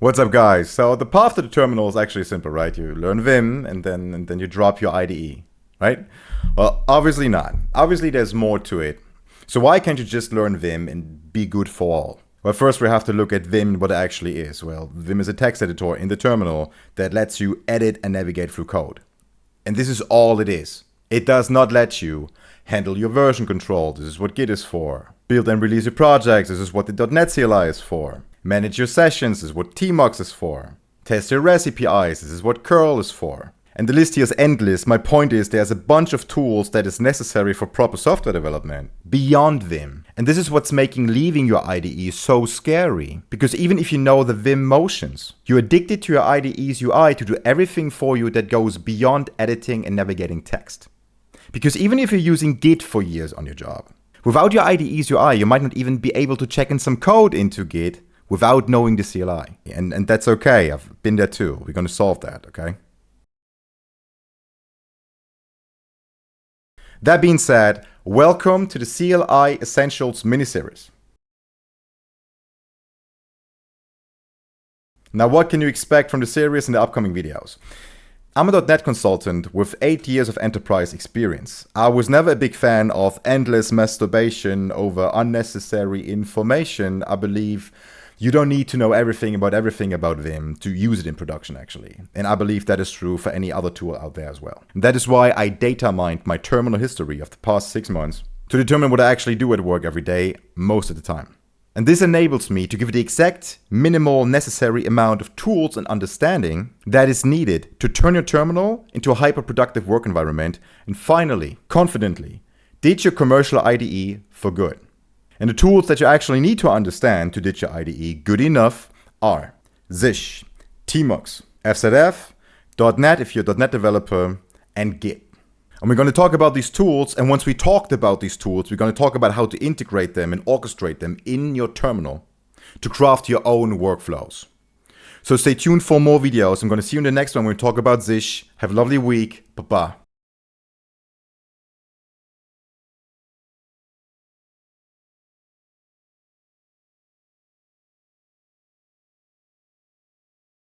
What's up, guys? So the path to the terminal is actually simple, right? You learn Vim and then you drop your IDE, right? Well, obviously not. Obviously there's more to it. So why can't you just learn Vim and be good for all? Well, first we have to look at Vim and what it actually is. Well, Vim is a text editor in the terminal that lets you edit and navigate through code. And this is all it is. It does not let you handle your version control. This is what Git is for. Build and release your projects. This is what the .NET CLI is for. Manage your sessions. This is what tmux is for. Test your REST APIs. This is what curl is for. And the list here is endless. My point is there's a bunch of tools that is necessary for proper software development beyond Vim. And this is what's making leaving your IDE so scary. Because even if you know the Vim motions, you're addicted to your IDE's UI to do everything for you that goes beyond editing and navigating text. Because even if you're using Git for years on your job, without your IDE's UI, you might not even be able to check in some code into Git without knowing the CLI. And that's okay. I've been there too. We're going to solve that, okay? That being said, welcome to the CLI Essentials miniseries. Now, what can you expect from the series in the upcoming videos? I'm a .NET consultant with 8 years of enterprise experience. I was never a big fan of endless masturbation over unnecessary information. I believe you don't need to know everything about Vim to use it in production, actually. And I believe that is true for any other tool out there as well. And that is why I data mined my terminal history of the past 6 months to determine what I actually do at work every day, most of the time. And this enables me to give the exact minimal necessary amount of tools and understanding that is needed to turn your terminal into a hyper-productive work environment and finally, confidently, ditch your commercial IDE for good. And the tools that you actually need to understand to ditch your IDE good enough are Zish, tmux, FZF, .NET if you're a .NET developer, and Git. And we're going to talk about these tools, and once we talked about these tools, we're going to talk about how to integrate them and orchestrate them in your terminal to craft your own workflows. So stay tuned for more videos. I'm going to see you in the next one when we talk about Zish. Have a lovely week. Bye-bye.